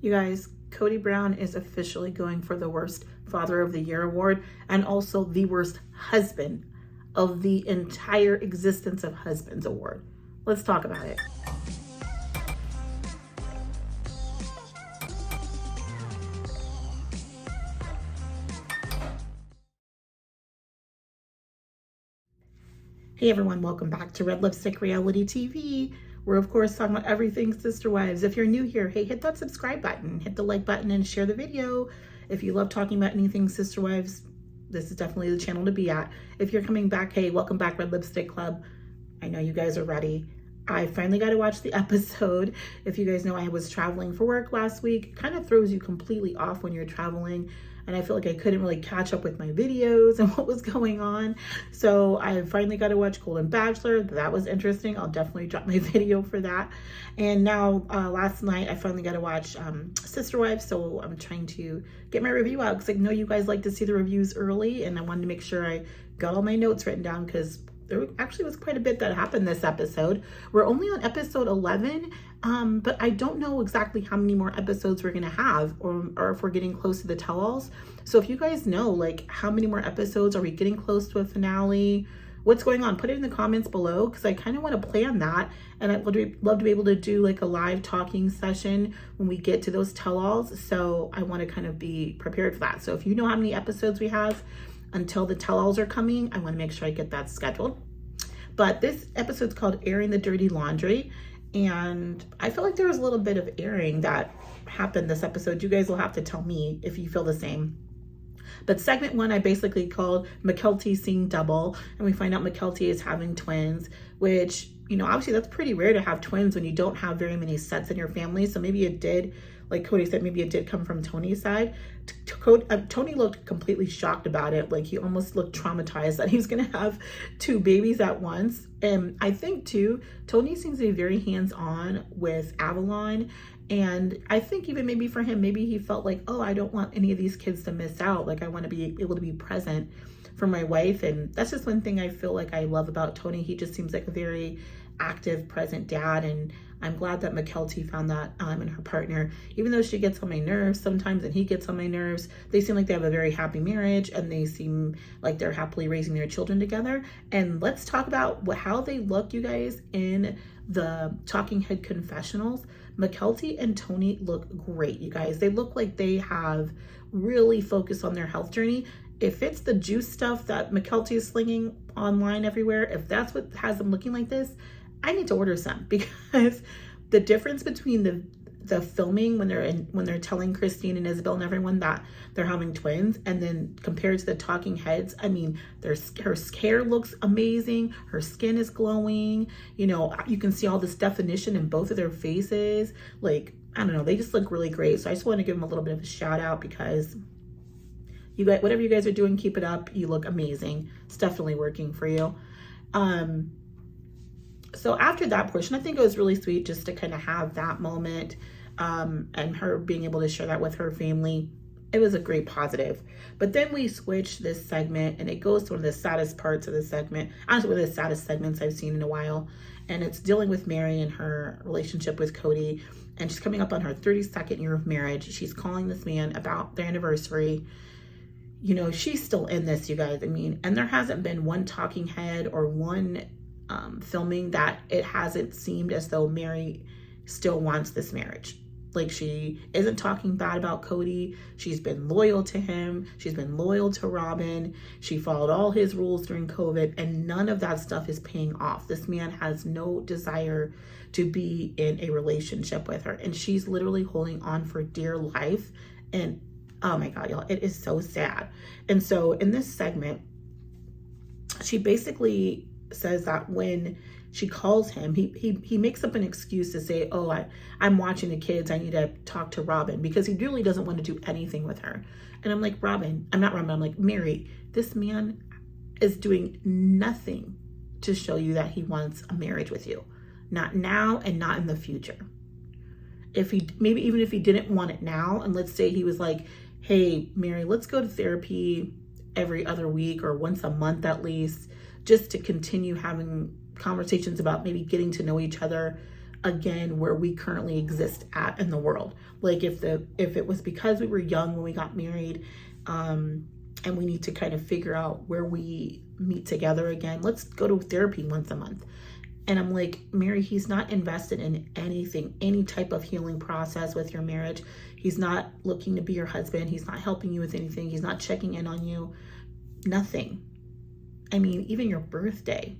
You guys, Kody Brown is officially going for the worst Father of the Year award and also the worst husband of the entire existence of husbands award. Let's talk about it. Hey everyone, welcome back to Red Lipstick Reality TV. We're of course talking about everything Sister Wives. If you're new here, hey, hit that subscribe button, hit the like button and share the video. If you love talking about anything Sister Wives, this is definitely the channel to be at. If you're coming back, hey, welcome back Red Lipstick Club. I know you guys are ready. I finally got to watch the episode. If you guys know, I was traveling for work last week. It kind of throws you completely off when you're traveling. And I feel like I couldn't really catch up with my videos and what was going on. So I finally got to watch Golden Bachelor. That was interesting. I'll definitely drop my video for that. And now last night I finally got to watch Sister Wives. So I'm trying to get my review out because I know you guys like to see the reviews early. And I wanted to make sure I got all my notes written down because there actually was quite a bit that happened this episode. We're only on episode 11, but I don't know exactly how many more episodes we're gonna have or if we're getting close to the tell-alls. So if you guys know, like, how many more episodes, are we getting close to a finale? What's going on? Put it in the comments below because I kind of want to plan that. And I'd love to be able to do like a live talking session when we get to those tell-alls. So I want to kind of be prepared for that. So if you know how many episodes we have until the tell-alls are coming, I want to make sure I get that scheduled. But this episode's called Airing the Dirty Laundry, and I feel like there was a little bit of airing that happened this episode. You guys will have to tell me if you feel the same. But segment one, I basically called Mykelti seeing double, and we find out Mykelti is having twins, which, you know, obviously that's pretty rare to have twins when you don't have very many sets in your family. So maybe it did, like Kody said, maybe it did come from Tony's side. Tony looked completely shocked about it. Like he almost looked traumatized that he was going to have two babies at once. And I think too, Tony seems to be very hands-on with Avalon. And I think even maybe for him, maybe he felt like, oh, I don't want any of these kids to miss out. Like I want to be able to be present for my wife. And that's just one thing I feel like I love about Tony. He just seems like a very active, present dad. And I'm glad that Mykelti found that in her partner. Even though she gets on my nerves sometimes and he gets on my nerves, they seem like they have a very happy marriage and they seem like they're happily raising their children together. And let's talk about how they look, you guys, in the Talking Head confessionals. Mykelti and Tony look great, you guys. They look like they have really focused on their health journey. If it's the juice stuff that Mykelti is slinging online everywhere, if that's what has them looking like this, I need to order some, because the difference between the filming when they're telling Christine and Isabel and everyone that they're having twins, and then compared to the talking heads, I mean, her hair looks amazing, her skin is glowing, you know, you can see all this definition in both of their faces. Like, I don't know, they just look really great. So I just want to give them a little bit of a shout out because you guys, whatever you guys are doing, keep it up. You look amazing. It's definitely working for you. So after that portion, I think it was really sweet just to kind of have that moment and her being able to share that with her family. It was a great positive. But then we switch this segment and it goes to one of the saddest parts of the segment. Honestly, one of the saddest segments I've seen in a while. And it's dealing with Meri and her relationship with Kody. And she's coming up on her 32nd year of marriage. She's calling this man about their anniversary. You know, she's still in this, you guys. I mean, and there hasn't been one talking head or one filming that it hasn't seemed as though Meri still wants this marriage. Like, she isn't talking bad about Kody. She's been loyal to him. She's been loyal to Robin. She followed all his rules during COVID, and none of that stuff is paying off. This man has no desire to be in a relationship with her, and she's literally holding on for dear life. And oh my God, y'all, it is so sad. And so in this segment, she basically says that when she calls him, he makes up an excuse to say, oh, I'm watching the kids, I need to talk to Robin, because he really doesn't want to do anything with her. And I'm like, I'm like, Meri, this man is doing nothing to show you that he wants a marriage with you. Not now and not in the future. Maybe even if he didn't want it now, and let's say he was like, hey, Meri, let's go to therapy every other week or once a month at least, just to continue having conversations about maybe getting to know each other again where we currently exist at in the world. Like if it was because we were young when we got married, and we need to kind of figure out where we meet together again, let's go to therapy once a month. And I'm like, Meri, he's not invested in anything, any type of healing process with your marriage. He's not looking to be your husband. He's not helping you with anything. He's not checking in on you. Nothing. I mean, even your birthday.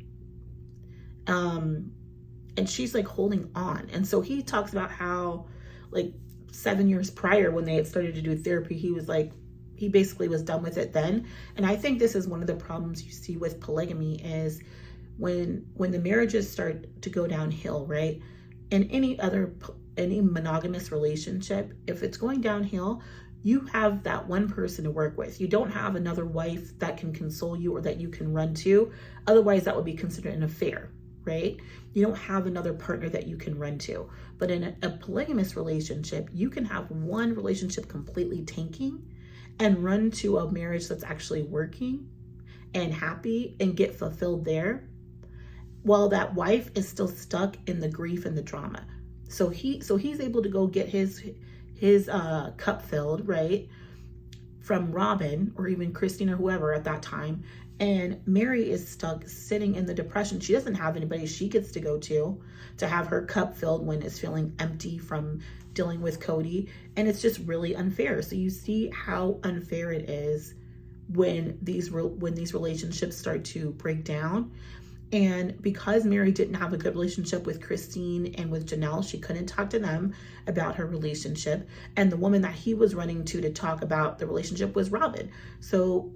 And she's like holding on. And so he talks about how like 7 years prior when they had started to do therapy, he was like, he basically was done with it then. And I think this is one of the problems you see with polygamy is when the marriages start to go downhill, right? In any monogamous relationship, if it's going downhill, you have that one person to work with. You don't have another wife that can console you or that you can run to. Otherwise, that would be considered an affair, right? You don't have another partner that you can run to. But in a polygamous relationship, you can have one relationship completely tanking and run to a marriage that's actually working and happy and get fulfilled there, while that wife is still stuck in the grief and the drama. So he's able to go get his cup filled, right, from Robin or even Christine or whoever at that time. And Meri is stuck sitting in the depression. She doesn't have anybody she gets to go to have her cup filled when it's feeling empty from dealing with Kody. And it's just really unfair. So you see how unfair it is when these relationships start to break down. And because Meri didn't have a good relationship with Christine and with Janelle, she couldn't talk to them about her relationship. And the woman that he was running to talk about the relationship was Robin. So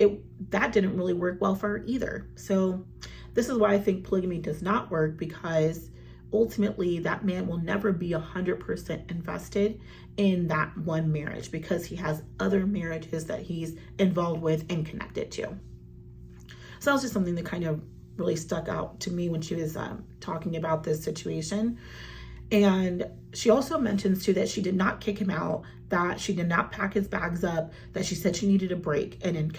that didn't really work well for her either. So this is why I think polygamy does not work, because ultimately that man will never be 100% invested in that one marriage, because he has other marriages that he's involved with and connected to. So that was just something that kind of really stuck out to me when she was talking about this situation. And she also mentions too that she did not kick him out, that she did not pack his bags up, that she said she needed a break. And in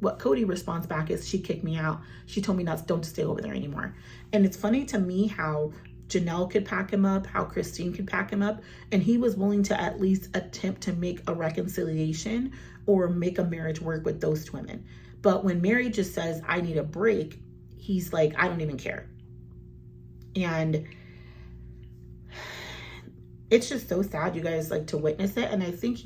what Kody responds back is, she kicked me out. She told me don't stay over there anymore. And it's funny to me how Janelle could pack him up, how Christine could pack him up, and he was willing to at least attempt to make a reconciliation or make a marriage work with those two women. But when Meri just says, I need a break, he's like, I don't even care. And it's just so sad, you guys, like, to witness it. And I think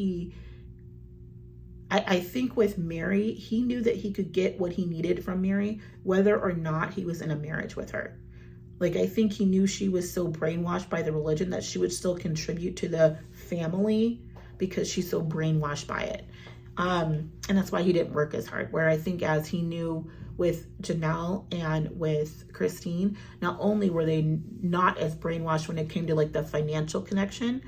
I think with Meri, he knew that he could get what he needed from Meri, whether or not he was in a marriage with her. Like, I think he knew she was so brainwashed by the religion that she would still contribute to the family because she's so brainwashed by it. And that's why he didn't work as hard. Where I think as he knew with Janelle and with Christine, not only were they not as brainwashed when it came to like the financial connection,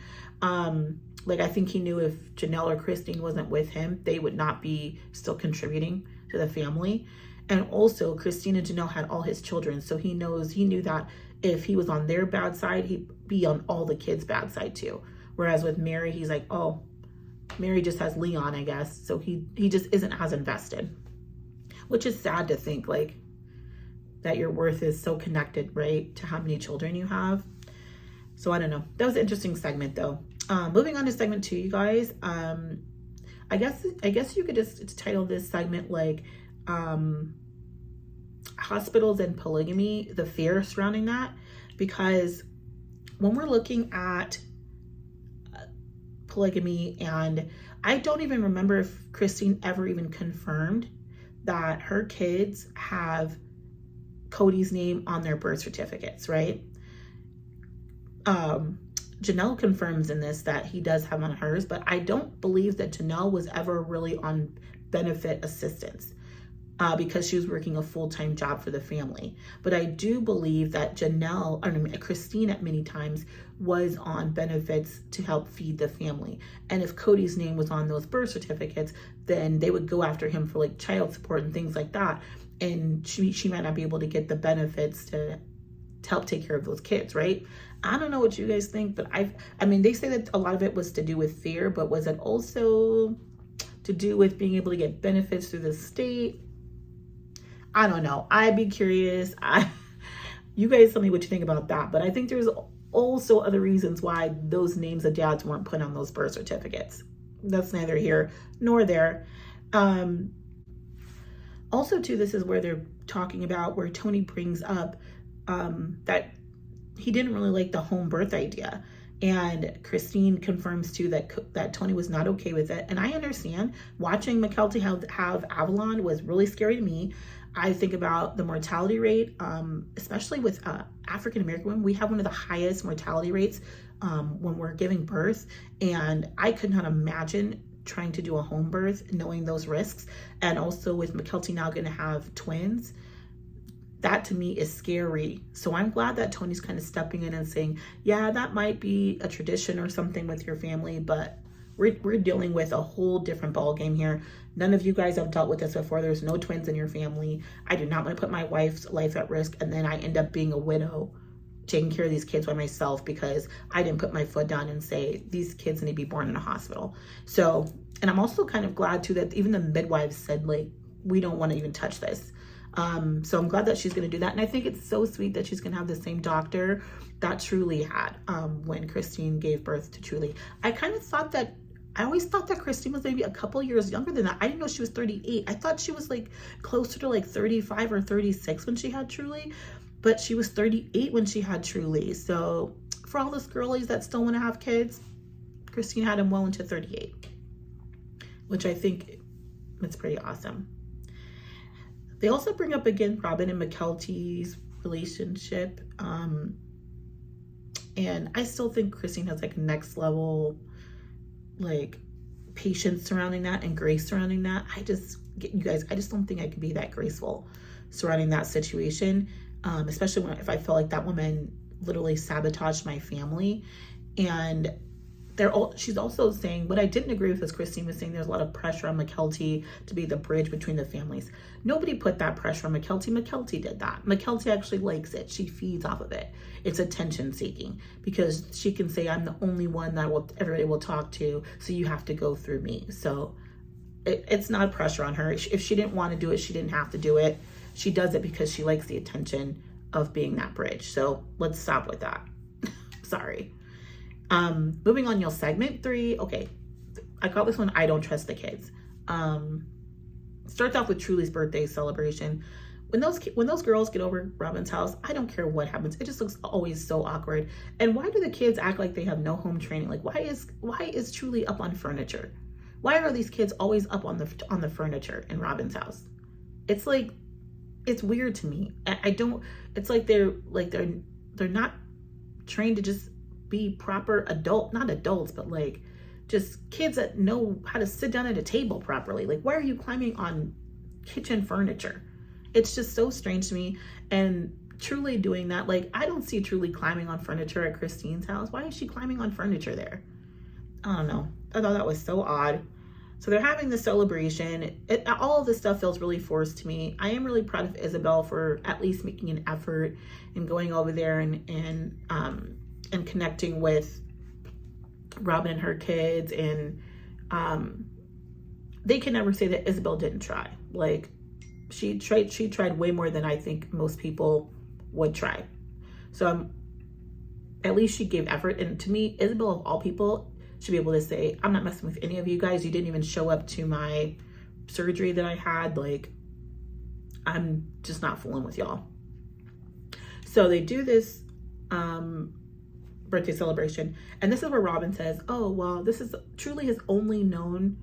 like I think he knew if Janelle or Christine wasn't with him, they would not be still contributing to the family. And also Christine and Janelle had all his children. So he knew that if he was on their bad side, he'd be on all the kids' bad side too. Whereas with Meri, he's like, oh, Meri just has Leon, I guess. So he just isn't as invested, which is sad to think, like, that your worth is so connected, right, to how many children you have. So I don't know. That was an interesting segment though. Moving on to segment 2, you guys. I guess you could just title this segment like hospitals and polygamy, the fear surrounding that, because when we're looking at polygamy, and I don't even remember if Christine ever even confirmed that her kids have Kody's name on their birth certificates, right? Janelle confirms in this that he does have on hers, but I don't believe that Janelle was ever really on benefit assistance because she was working a full-time job for the family. But I do believe that Christine at many times was on benefits to help feed the family. And if Kody's name was on those birth certificates, then they would go after him for like child support and things like that. And she might not be able to get the benefits to help take care of those kids, right? I don't know what you guys think, but I mean, they say that a lot of it was to do with fear, but was it also to do with being able to get benefits through the state? I don't know. I'd be curious. You guys tell me what you think about that. But I think there's also other reasons why those names of dads weren't put on those birth certificates. That's neither here nor there. Also, too, this is where they're talking about where Tony brings up that he didn't really like the home birth idea. And Christine confirms too that Tony was not okay with it. And I understand. Watching Mykelti have Avalon was really scary to me. I think about the mortality rate, especially with African American women. We have one of the highest mortality rates when we're giving birth. And I could not imagine trying to do a home birth, knowing those risks. And also with Mykelti now going to have twins. That to me is scary. So I'm glad that Tony's kind of stepping in and saying, yeah, that might be a tradition or something with your family, but we're dealing with a whole different ball game here. None of you guys have dealt with this before. There's no twins in your family. I do not want to put my wife's life at risk, and then I end up being a widow taking care of these kids by myself because I didn't put my foot down and say these kids need to be born in a hospital. So, and I'm also kind of glad too that even the midwives said, like, we don't want to even touch this. So I'm glad that she's going to do that. And I think it's so sweet that she's going to have the same doctor that Truly had when Christine gave birth to Truly. I always thought that Christine was maybe a couple years younger than that. I didn't know she was 38. I thought she was like closer to like 35 or 36 when she had Truly, but she was 38 when she had Truly. So for all those girlies that still want to have kids, Christine had them well into 38, which I think it's pretty awesome. They also bring up again Robyn and Mykelti's relationship. And I still think Christine has like next level like patience surrounding that and grace surrounding that. I just don't think I could be that graceful surrounding that situation. Especially if I feel like that woman literally sabotaged my family. And she's also saying, what I didn't agree with is Christine was saying there's a lot of pressure on Mykelti to be the bridge between the families. Nobody put that pressure on Mykelti. Mykelti did that. Mykelti actually likes it. She feeds off of it. It's attention seeking because she can say, I'm the only one that everybody will talk to, so you have to go through me. So it's not pressure on her. If she didn't want to do it, she didn't have to do it. She does it because she likes the attention of being that bridge. So let's stop with that. Sorry. Moving on, y'all, segment 3. Okay, I call this one I Don't Trust the Kids. Starts off with Truly's birthday celebration. When those girls get over Robyn's house, I don't care what happens. It just looks always so awkward. And why do the kids act like they have no home training? Like, why is Truly up on furniture? Why are these kids always up on the furniture in Robyn's house? It's like, it's weird to me. It's like they're not trained to just be proper not adults, but like just kids that know how to sit down at a table properly. Like, why are you climbing on kitchen furniture? It's just so strange to me. And Truly doing that, like, I don't see Truly climbing on furniture at Christine's house. Why is she climbing on furniture there? I don't know. I thought that was so odd. So they're having the celebration. All of this stuff feels really forced to me. I am really proud of Isabel for at least making an effort and going over there and connecting with Robyn and her kids. And they can never say that Isabel didn't try. Like, she tried way more than I think most people would try. So at least she gave effort. And to me, Isabel of all people should be able to say, I'm not messing with any of you guys. You didn't even show up to my surgery that I had. Like, I'm just not fooling with y'all. So they do this birthday celebration. And this is where Robyn says, oh, well, Truly has only known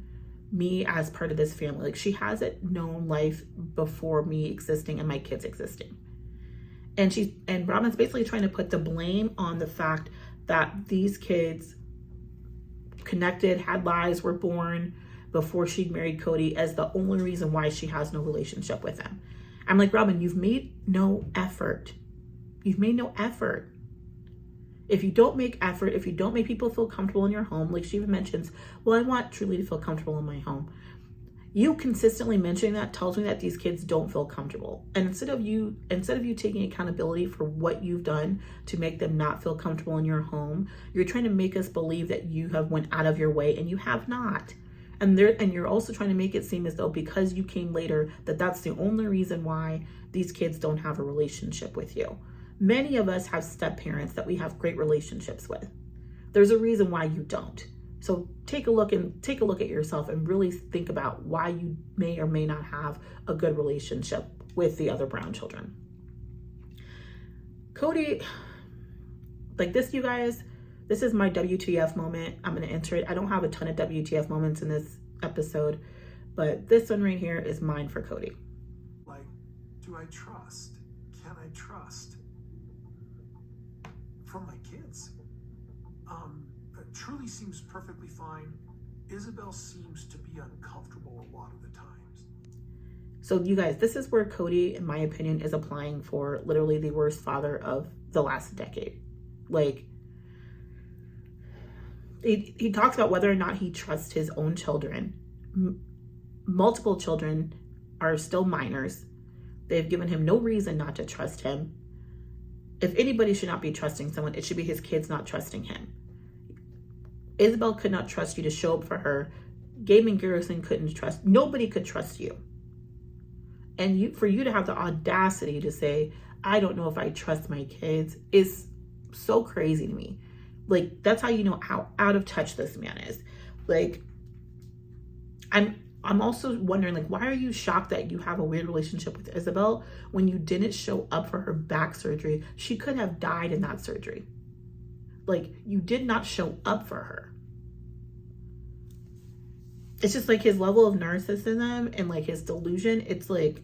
me as part of this family. Like, she hasn't known life before me existing and my kids existing. And Robyn's basically trying to put the blame on the fact that these kids connected, had lives, were born before she married Kody as the only reason why she has no relationship with him. I'm like, Robyn, you've made no effort. You've made no effort. If you don't make effort, if you don't make people feel comfortable in your home, like she even mentions, well, I want Truly to feel comfortable in my home. You consistently mentioning that tells me that these kids don't feel comfortable. And instead of you taking accountability for what you've done to make them not feel comfortable in your home, you're trying to make us believe that you have went out of your way, and you have not. And you're also trying to make it seem as though because you came later, that's the only reason why these kids don't have a relationship with you. Many of us have step parents that we have great relationships with. There's a reason why you don't. So take a look at yourself and really think about why you may or may not have a good relationship with the other Brown children. Kody, like this, you guys, this is my WTF moment. I'm going to enter it. I don't have a ton of WTF moments in this episode, but this one right here is mine for Kody. Like, do I trust? Can I trust? From my kids. Truly seems perfectly fine. Isabel seems to be uncomfortable a lot of the times. So you guys, this is where Kody, in my opinion, is applying for literally the worst father of the last decade. Like, he talks about whether or not he trusts his own children. Multiple children are still minors. They've given him no reason not to trust him. If anybody should not be trusting someone, it should be his kids not trusting him. Isabel could not trust you to show up for her. Gaiman Garrison couldn't trust. Nobody could trust you. And for you to have the audacity to say, I don't know if I trust my kids, is so crazy to me. Like, that's how you know how out of touch this man is. Like, I'm also wondering, like, why are you shocked that you have a weird relationship with Isabel when you didn't show up for her back surgery? She could have died in that surgery. Like, you did not show up for her. It's just like his level of narcissism and like his delusion. It's like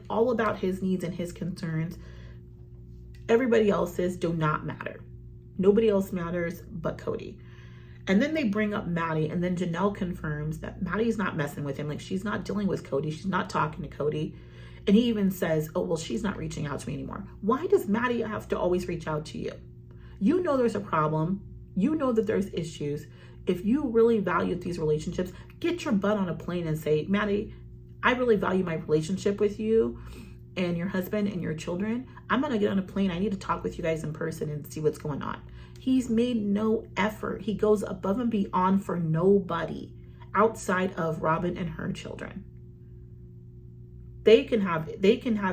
all about his needs and his concerns. Everybody else's do not matter. Nobody else matters but Kody. And then they bring up Maddie, and then Janelle confirms that Maddie's not messing with him. Like, she's not dealing with Kody. She's not talking to Kody. And he even says, oh, well, she's not reaching out to me anymore. Why does Maddie have to always reach out to you? You know there's a problem. You know that there's issues. If you really value these relationships, get your butt on a plane and say, Maddie, I really value my relationship with you and your husband and your children. I'm going to get on a plane. I need to talk with you guys in person and see what's going on. He's made no effort. He goes above and beyond for nobody outside of Robin and her children. They can have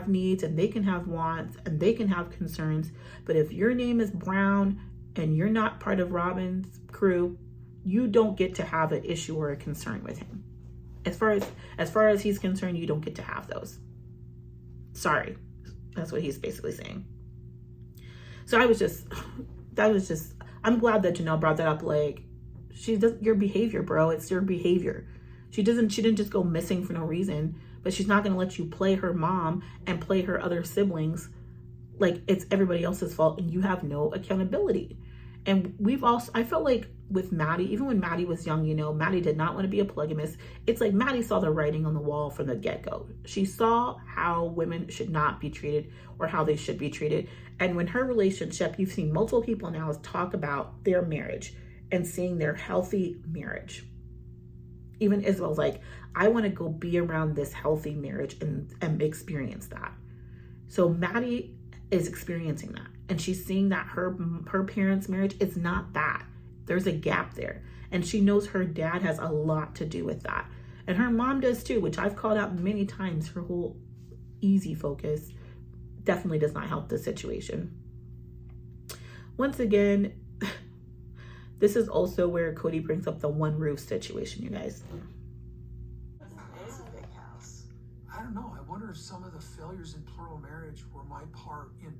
needs, and they can have wants, and they can have concerns. But if your name is Brown and you're not part of Robin's crew, you don't get to have an issue or a concern with him. As far as he's concerned, you don't get to have those. Sorry. That's what he's basically saying. So I'm glad that Janelle brought that up. Like, your behavior, bro. It's your behavior. She didn't just go missing for no reason, but she's not going to let you play her mom and play her other siblings like it's everybody else's fault, and you have no accountability. And I felt like with Maddie, even when Maddie was young, Maddie did not want to be a polygamist. It's like Maddie saw the writing on the wall from the get-go. She saw how women should not be treated or how they should be treated. And when her relationship, you've seen multiple people now talk about their marriage and seeing their healthy marriage. Even Isabel's like, I want to go be around this healthy marriage and experience that. So Maddie is experiencing that. And she's seeing that her parents' marriage is not that. There's a gap there. And she knows her dad has a lot to do with that. And her mom does too, which I've called out many times. Her whole easy focus definitely does not help the situation. Once again, this is also where Kody brings up the one roof situation, you guys. It's a big house. I don't know. I wonder if some of the failures in plural marriage were my part in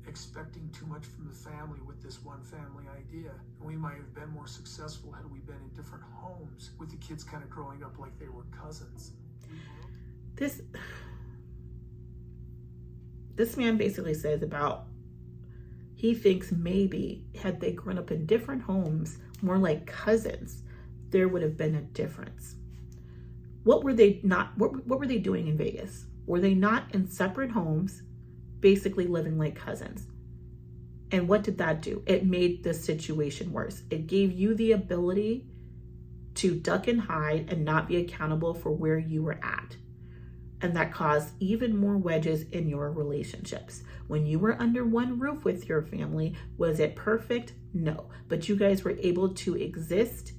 expecting too much from the family with this one family idea. And we might have been more successful had we been in different homes with the kids kind of growing up like they were cousins. This man basically says he thinks maybe had they grown up in different homes, more like cousins, there would have been a difference. What were they doing in Vegas? Were they not in separate homes, basically living like cousins? And what did that do? It made the situation worse. It gave you the ability to duck and hide and not be accountable for where you were at. And that caused even more wedges in your relationships. When you were under one roof with your family, was it perfect? No. But you guys were able to exist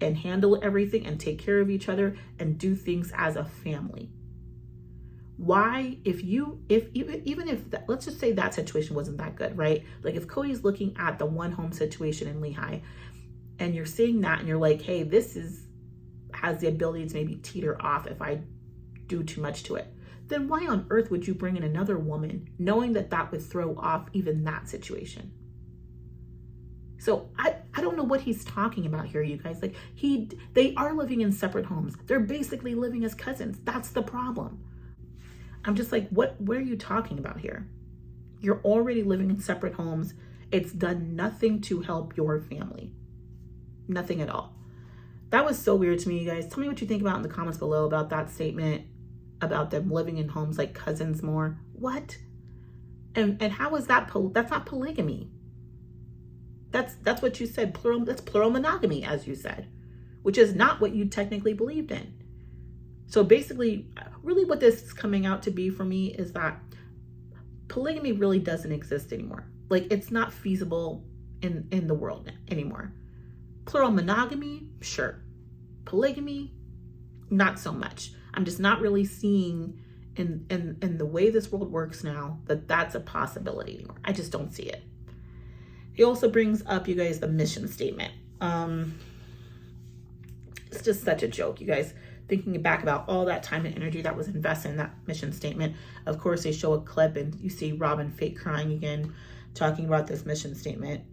and handle everything and take care of each other and do things as a family. Why, even if that, let's just say that situation wasn't that good, right? Like if Kody's looking at the one home situation in Lehigh and you're seeing that and you're like, hey, has the ability to maybe teeter off if I do too much to it, then why on earth would you bring in another woman knowing that that would throw off even that situation? So I don't know what he's talking about here, you guys. Like they are living in separate homes. They're basically living as cousins. That's the problem. I'm just like, what are you talking about here? You're already living in separate homes. It's done nothing to help your family. Nothing at all. That was so weird to me, you guys. Tell me what you think about in the comments below about that statement about them living in homes like cousins more. What? And how is that? That's not polygamy. That's what you said. That's plural monogamy, as you said, which is not what you technically believed in. So basically, really what this is coming out to be for me is that polygamy really doesn't exist anymore. Like it's not feasible in the world anymore. Plural monogamy, sure. Polygamy, not so much. I'm just not really seeing in the way this world works now that that's a possibility anymore. I just don't see it. He also brings up, you guys, the mission statement. It's just such a joke, you guys. Thinking back about all that time and energy that was invested in that mission statement. Of course, they show a clip and you see Robin fake crying again, talking about this mission statement.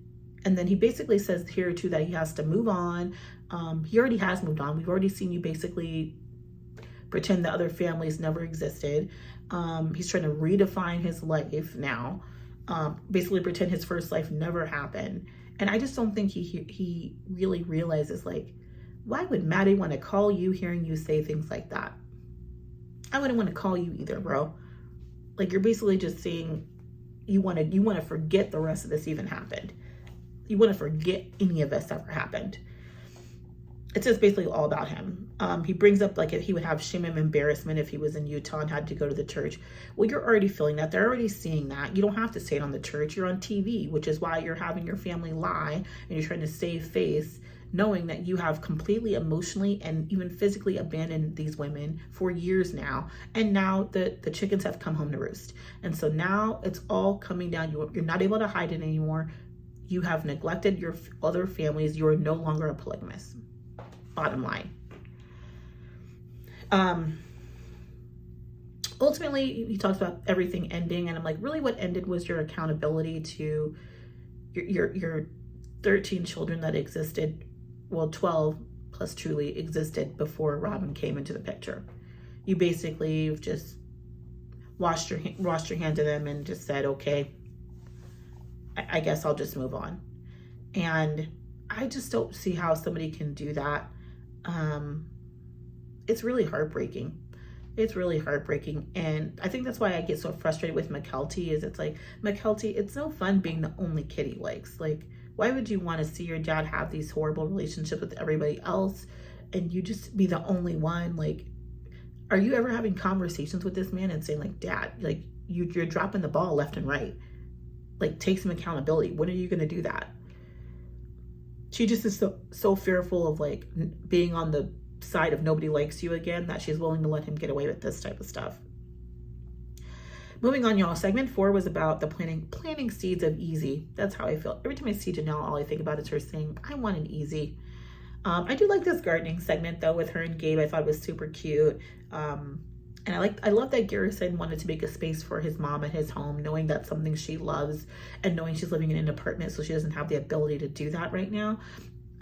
And then he basically says here too that he has to move on. He already has moved on. We've already seen you basically pretend that other families never existed. He's trying to redefine his life now. Basically pretend his first life never happened. And I just don't think he really realizes, like, why would Maddie want to call you hearing you say things like that? I wouldn't want to call you either, bro. Like, you're basically just saying you want to forget the rest of this even happened. You want to forget any of this ever happened. It's just basically all about him. He brings up like if he would have shame and embarrassment if he was in Utah and had to go to the church. Well, you're already feeling that. They're already seeing that. You don't have to say it on the church. You're on TV, which is why you're having your family lie and you're trying to save face, knowing that you have completely emotionally and even physically abandoned these women for years now. And now the chickens have come home to roost. And so now it's all coming down. You're not able to hide it anymore. You have neglected your other families. You are no longer a polygamist. Bottom line. Ultimately, he talks about everything ending, and I'm like, really what ended was your accountability to your 13 children that existed, well, 12 plus truly existed before Robin came into the picture. You basically just washed your hands of them and just said, okay, I guess I'll just move on. And I just don't see how somebody can do that. It's really heartbreaking. It's really heartbreaking. And I think that's why I get so frustrated with McKelty is it's like, McKelty, it's no fun being the only kid he likes. Like, why would you want to see your dad have these horrible relationships with everybody else and you just be the only one? Like, are you ever having conversations with this man and saying like, Dad, like you're dropping the ball left and right. Like, take some accountability. When are you going to do that? She just is so fearful of like being on the side of nobody likes you again that she's willing to let him get away with this type of stuff. Moving on, y'all. Segment 4 was about the planting seeds of easy. That's how I feel. Every time I see Janelle, all I think about is her saying, I want an easy. I do like this gardening segment though with her and Gabe. I thought it was super cute. And I love that Garrison wanted to make a space for his mom at his home, knowing that's something she loves and knowing she's living in an apartment, so she doesn't have the ability to do that right now.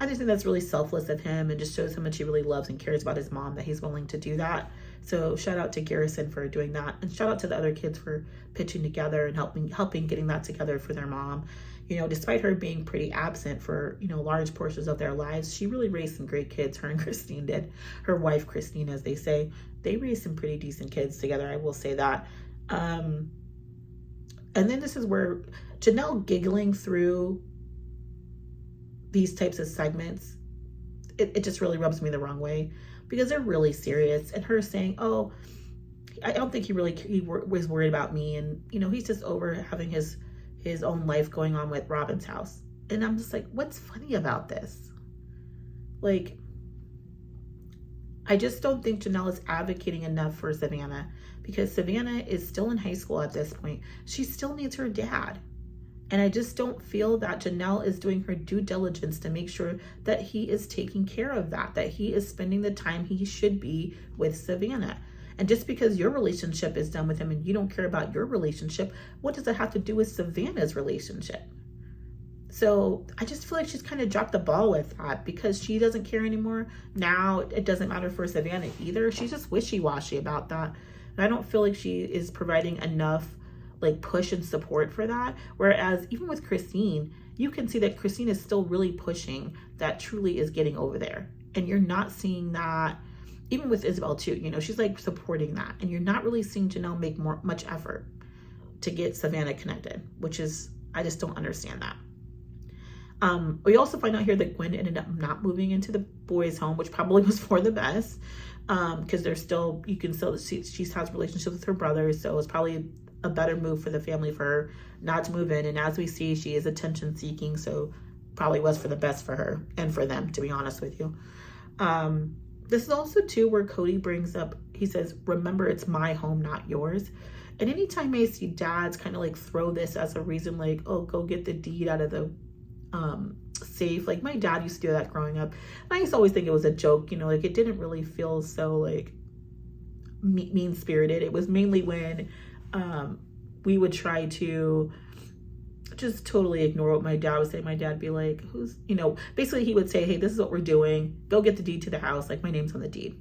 I just think that's really selfless of him and just shows how much he really loves and cares about his mom, that he's willing to do that. So shout out to Garrison for doing that. And shout out to the other kids for pitching together and helping getting that together for their mom. You know, despite her being pretty absent for, you know, large portions of their lives, she really raised some great kids. Her and Christine did. Her wife, Christine, as they say. They raised some pretty decent kids together, I will say that. And then this is where Janelle giggling through these types of segments, it just really rubs me the wrong way because they're really serious. And her saying, oh, I don't think he was worried about me. And, you know, he's just over having his own life going on with Robin's house. And I'm just like, what's funny about this? Like, I just don't think Janelle is advocating enough for Savannah, because Savannah is still in high school at this point. She still needs her dad. And I just don't feel that Janelle is doing her due diligence to make sure that he is taking care of that he is spending the time he should be with Savannah. And just because your relationship is done with him and you don't care about your relationship, what does it have to do with Savannah's relationship? So I just feel like she's kind of dropped the ball with that, because she doesn't care anymore. Now it doesn't matter for Savannah either. She's just wishy-washy about that. And I don't feel like she is providing enough like push and support for that. Whereas even with Christine, you can see that Christine is still really pushing that Truly is getting over there. And you're not seeing that even with Isabel too. You know, she's like supporting that. And you're not really seeing Janelle make much effort to get Savannah connected, which is, I just don't understand that. We also find out here that Gwen ended up not moving into the boys' home, which probably was for the best, because they're still, you can still, she has relationships with her brothers, so it's probably a better move for the family for her not to move in. And as we see, she is attention seeking, so probably was for the best for her and for them, to be honest with you. This is also too where Kody brings up, he says, remember, it's my home, not yours. And anytime I see dads kind of like throw this as a reason, like, oh, go get the deed out of the safe. Like my dad used to do that growing up. And I used to always think it was a joke, you know, like it didn't really feel so like mean-spirited. It was mainly when we would try to just totally ignore what my dad would say. My dad would be like, who's, you know, basically he would say, hey, this is what we're doing. Go get the deed to the house. Like my name's on the deed.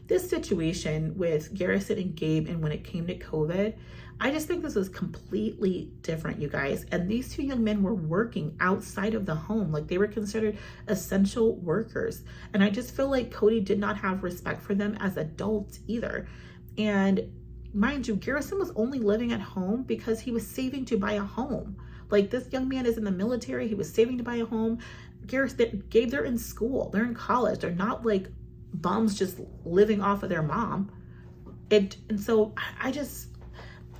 This situation with Garrison and Gabe, and when it came to COVID, I just think this was completely different, you guys. And these two young men were working outside of the home. Like they were considered essential workers. And I just feel like Kody did not have respect for them as adults either. And mind you, Garrison was only living at home because he was saving to buy a home. Like this young man is in the military. He was saving to buy a home. Garrison, Gabe, they're in school. They're in college. They're not like bums just living off of their mom. And so I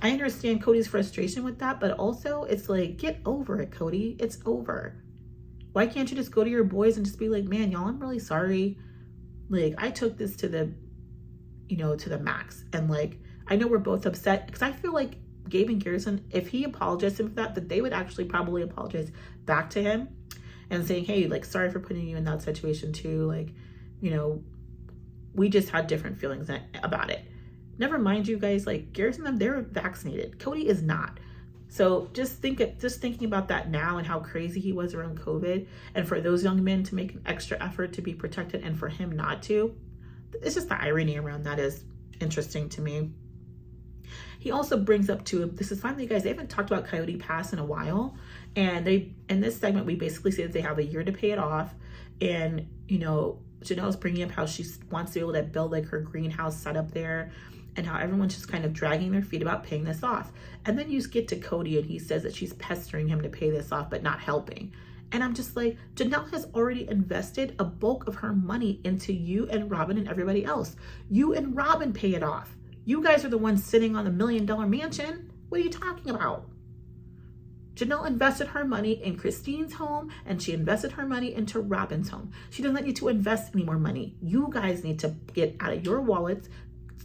understand Kody's frustration with that, but also it's like, get over it, Kody. It's over. Why can't you just go to your boys and just be like, man, y'all, I'm really sorry. Like I took this to the, you know, to the max. And like, I know we're both upset, because I feel like Gabe and Garrison, if he apologized for that they would actually probably apologize back to him and saying, hey, like, sorry for putting you in that situation too. Like, you know, we just had different feelings about it. Never mind, you guys, like Garrison and them, they're vaccinated. Kody is not. So just thinking about that now and how crazy he was around COVID, and for those young men to make an extra effort to be protected and for him not to, it's just the irony around that is interesting to me. He also brings up too, this is finally, guys, they haven't talked about Coyote Pass in a while. And in this segment, we basically say that they have a year to pay it off. And, you know, Janelle's bringing up how she wants to be able to build like her greenhouse set up there, and how everyone's just kind of dragging their feet about paying this off. And then you get to Kody and he says that she's pestering him to pay this off, but not helping. And I'm just like, Janelle has already invested a bulk of her money into you and Robin and everybody else. You and Robin pay it off. You guys are the ones sitting on the $1 million mansion. What are you talking about? Janelle invested her money in Christine's home, and she invested her money into Robin's home. She doesn't need to invest any more money. You guys need to get out of your wallets,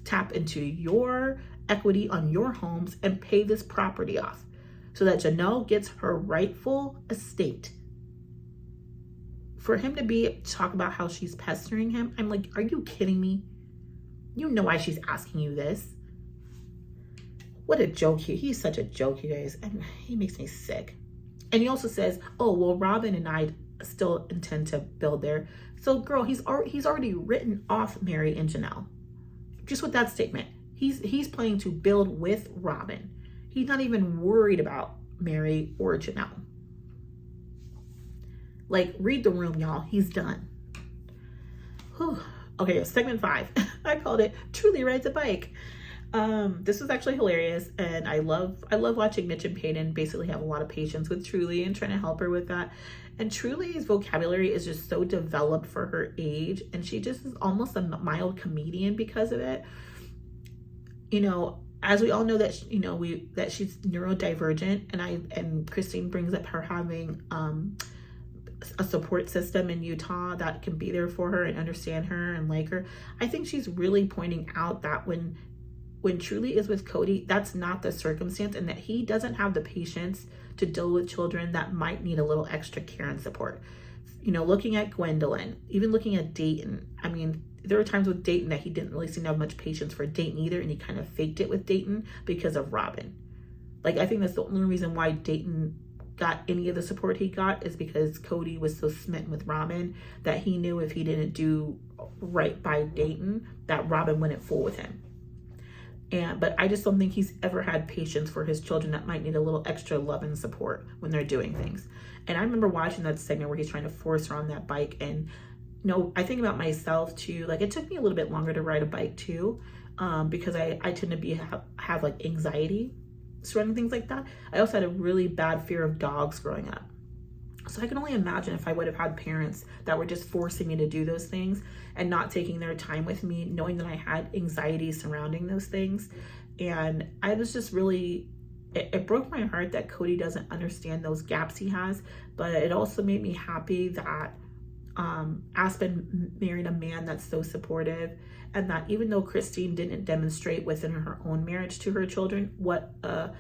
tap into your equity on your homes, and pay this property off so that Janelle gets her rightful estate. For him to talk about how she's pestering him, I'm like, are you kidding me? You know why she's asking you this. What a joke. He's such a joke, you guys. And he makes me sick. And he also says, oh, well, Robin and I still intend to build there. So girl, he's already written off Meri and Janelle. Just with that statement. He's planning to build with Robin. He's not even worried about Meri or Janelle. Like, read the room, y'all. He's done. Whew. Okay, segment 5. I called it Truly Rides a Bike. This was actually hilarious, and I love watching Mitch and Peyton basically have a lot of patience with Truly and trying to help her with that. And Truly's vocabulary is just so developed for her age, and she just is almost a mild comedian because of it. You know, as we all know that that she's neurodivergent, and Christine brings up her having a support system in Utah that can be there for her and understand her and like her. I think she's really pointing out that when Truly is with Kody, that's not the circumstance, and that he doesn't have the patience to deal with children that might need a little extra care and support. You know, looking at Gwendolyn, even looking at Dayton. I mean, there were times with Dayton that he didn't really seem to have much patience for Dayton either, and he kind of faked it with Dayton because of Robin. Like, I think that's the only reason why Dayton got any of the support he got is because Kody was so smitten with Robin that he knew if he didn't do right by Dayton, that Robin wouldn't fool with him. But I just don't think he's ever had patience for his children that might need a little extra love and support when they're doing things. And I remember watching that segment where he's trying to force her on that bike. And, you know, I think about myself too. Like, it took me a little bit longer to ride a bike too, because I tend to have like anxiety surrounding things like that. I also had a really bad fear of dogs growing up. So I can only imagine if I would have had parents that were just forcing me to do those things and not taking their time with me, knowing that I had anxiety surrounding those things. And I was just really, it broke my heart that Kody doesn't understand those gaps he has, but it also made me happy that Aspen married a man that's so supportive, and that even though Christine didn't demonstrate within her own marriage to her children what a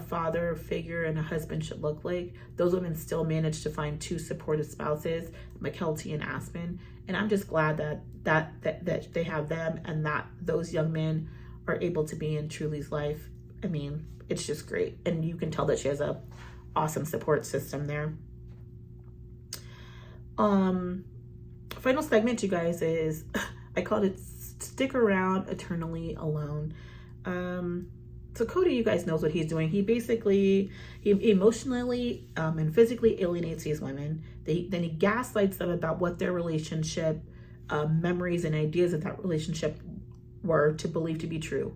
father figure and a husband should look like, those women still managed to find two supportive spouses, McKelty and Aspen. And I'm just glad that they have them, and that those young men are able to be in Truly's life. I mean, it's just great. And you can tell that she has a awesome support system there. Final segment, you guys, is I called it Stick Around Eternally Alone. So Kody, you guys, knows what he's doing. He basically, he emotionally and physically alienates these women. Then he gaslights them about what their relationship memories and ideas of that relationship were to believe to be true.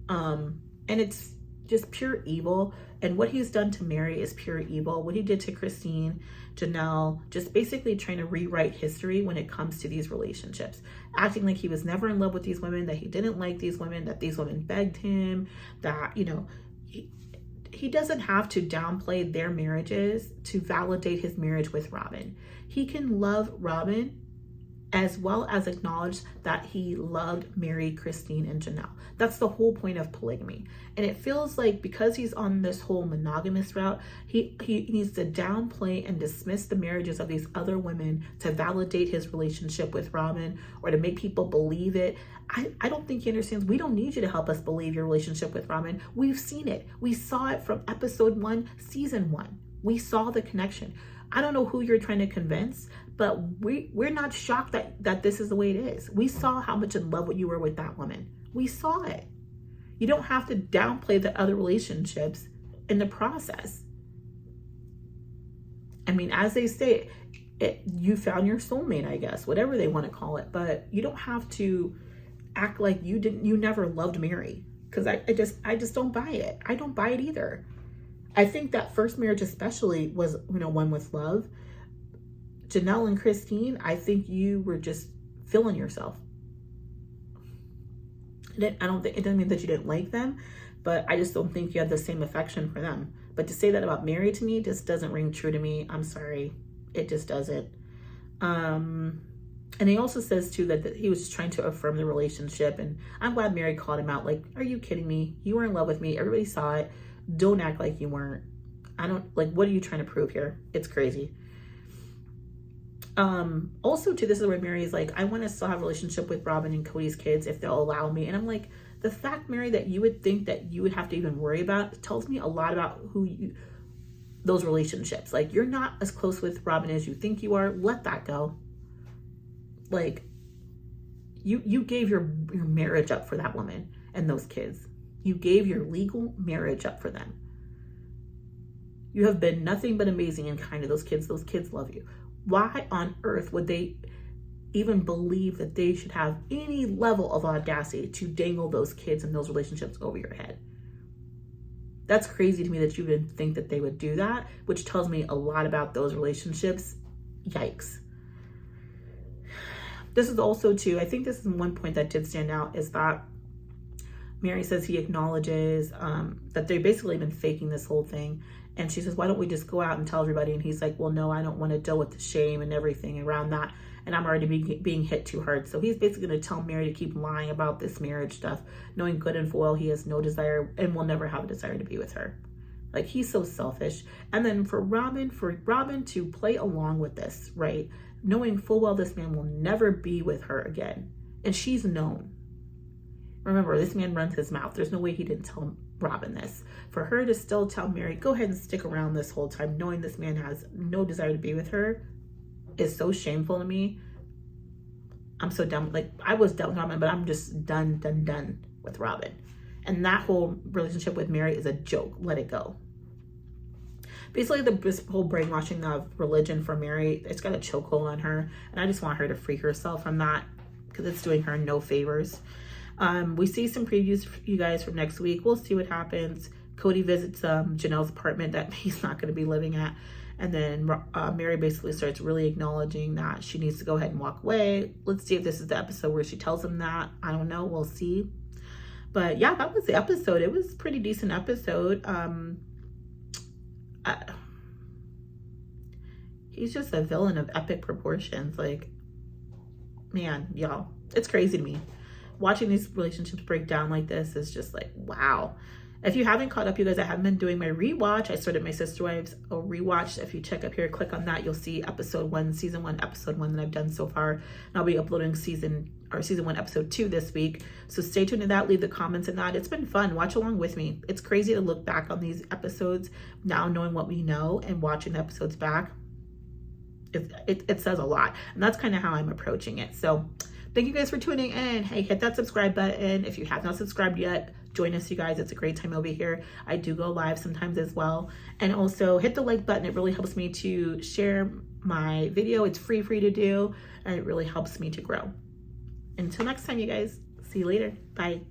And it's just pure evil. And what he's done to Meri is pure evil. What he did to Christine, Janelle, just basically trying to rewrite history when it comes to these relationships. Acting like he was never in love with these women, that he didn't like these women, that these women begged him, that, you know, he doesn't have to downplay their marriages to validate his marriage with Robin. He can love Robin as well as acknowledge that he loved Meri, Christine, and Janelle. That's the whole point of polygamy. And it feels like because he's on this whole monogamous route, he needs to downplay and dismiss the marriages of these other women to validate his relationship with Robin, or to make people believe it. I don't think he understands. We don't need you to help us believe your relationship with Robin. We've seen it. We saw it from episode 1, season 1. We saw the connection. I don't know who you're trying to convince, but we're not shocked that this is the way it is. We saw how much in love you were with that woman. We saw it. You don't have to downplay the other relationships in the process. I mean, as they say, you found your soulmate, I guess, whatever they want to call it. But you don't have to act like you never loved Meri, because I just don't buy it. I don't buy it either. I think that first marriage especially was, you know, one with love. Janelle and Christine, I think you were just feeling yourself. It doesn't mean that you didn't like them, but I just don't think you had the same affection for them. But to say that about Meri, to me, just doesn't ring true to me. I'm sorry. It just doesn't. And he also says too that he was just trying to affirm the relationship. And I'm glad Meri called him out. Like, are you kidding me? You were in love with me. Everybody saw it. Don't act like you weren't. What are you trying to prove here? It's crazy. Also too, this is where Meri is like, I want to still have a relationship with Robin and Kody's kids if they'll allow me. And I'm like, the fact, Meri, that you would think that you would have to even worry about tells me a lot about those relationships. Like, you're not as close with Robin as you think you are. Let that go. Like, you gave your marriage up for that woman and those kids. You gave your legal marriage up for them. You have been nothing but amazing and kind to those kids. Those kids love you. Why on earth would they even believe that they should have any level of audacity to dangle those kids and those relationships over your head? That's crazy to me that you would think that they would do that, which tells me a lot about those relationships. Yikes. This is also too, I think this is one point that did stand out, is that Meri says he acknowledges that they've basically been faking this whole thing. And she says, why don't we just go out and tell everybody? And he's like, well, no, I don't want to deal with the shame and everything around that. And I'm already being hit too hard. So he's basically going to tell Meri to keep lying about this marriage stuff, knowing good and full well he has no desire and will never have a desire to be with her. Like, he's so selfish. And then for Robin to play along with this, right? Knowing full well this man will never be with her again. And she's known. Remember, this man runs his mouth. There's no way he didn't tell Robin this. For her to still tell Meri, go ahead and stick around this whole time, knowing this man has no desire to be with her, is so shameful to me. I'm so done. Like, I was done with Robin, but I'm just done with Robin. And that whole relationship with Meri is a joke. Let it go. Basically, this whole brainwashing of religion for Meri, it's got a chokehold on her. And I just want her to free herself from that, because it's doing her no favors. We see some previews for you guys from next week. We'll see what happens. Kody visits Janelle's apartment that he's not going to be living at. And then Meri basically starts really acknowledging that she needs to go ahead and walk away. Let's see if this is the episode where she tells him that. I don't know. We'll see. But yeah, that was the episode. It was a pretty decent episode. He's just a villain of epic proportions. Like, man, y'all, it's crazy to me. Watching these relationships break down like this is just like, wow. If you haven't caught up, you guys, I haven't been doing my rewatch. I started my Sister Wives rewatch. If you check up here, click on that, you'll see season 1, episode 1 that I've done so far. And I'll be uploading season 1, episode 2 this week. So stay tuned to that. Leave the comments in that. It's been fun. Watch along with me. It's crazy to look back on these episodes now, knowing what we know, and watching the episodes back. It says a lot. And that's kind of how I'm approaching it. So thank you guys for tuning in. Hey, hit that subscribe button. If you have not subscribed yet, join us, you guys. It's a great time over here. I do go live sometimes as well. And also hit the like button. It really helps me to share my video. It's free to do, and it really helps me to grow. Until next time, you guys. See you later. Bye.